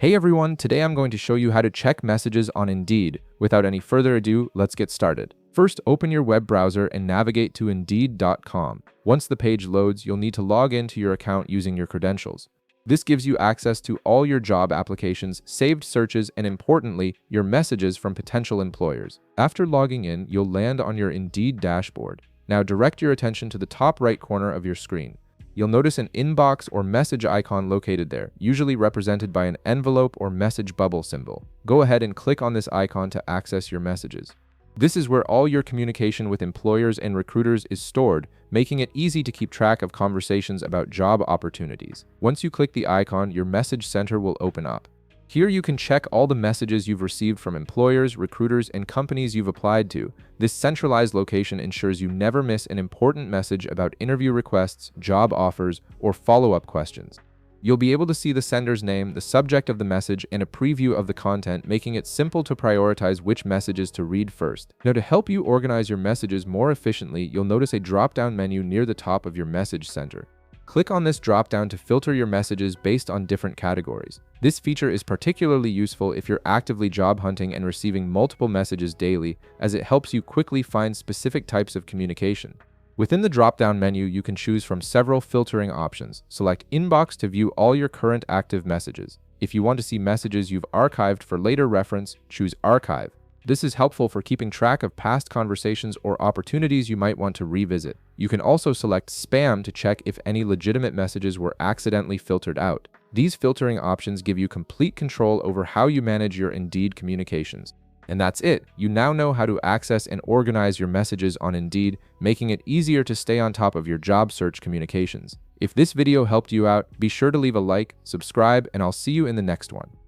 Hey everyone, today I'm going to show you how to check messages on Indeed. Without any further ado, let's get started. First, open your web browser and navigate to Indeed.com. Once the page loads, you'll need to log into your account using your credentials. This gives you access to all your job applications, saved searches, and importantly, your messages from potential employers. After logging in, you'll land on your Indeed dashboard. Now direct your attention to the top right corner of your screen. You'll notice an inbox or message icon located there, usually represented by an envelope or message bubble symbol. Go ahead and click on this icon to access your messages. This is where all your communication with employers and recruiters is stored, making it easy to keep track of conversations about job opportunities. Once you click the icon, your message center will open up. Here you can check all the messages you've received from employers, recruiters, and companies you've applied to. This centralized location ensures you never miss an important message about interview requests, job offers, or follow-up questions. You'll be able to see the sender's name, the subject of the message, and a preview of the content, making it simple to prioritize which messages to read first. Now, to help you organize your messages more efficiently, you'll notice a drop-down menu near the top of your message center. Click on this drop-down to filter your messages based on different categories. This feature is particularly useful if you're actively job hunting and receiving multiple messages daily, as it helps you quickly find specific types of communication. Within the drop-down menu, you can choose from several filtering options. Select Inbox to view all your current active messages. If you want to see messages you've archived for later reference, choose Archive. This is helpful for keeping track of past conversations or opportunities you might want to revisit. You can also select Spam to check if any legitimate messages were accidentally filtered out. These filtering options give you complete control over how you manage your Indeed communications. And that's it. You now know how to access and organize your messages on Indeed, making it easier to stay on top of your job search communications. If this video helped you out, be sure to leave a like, subscribe, and I'll see you in the next one.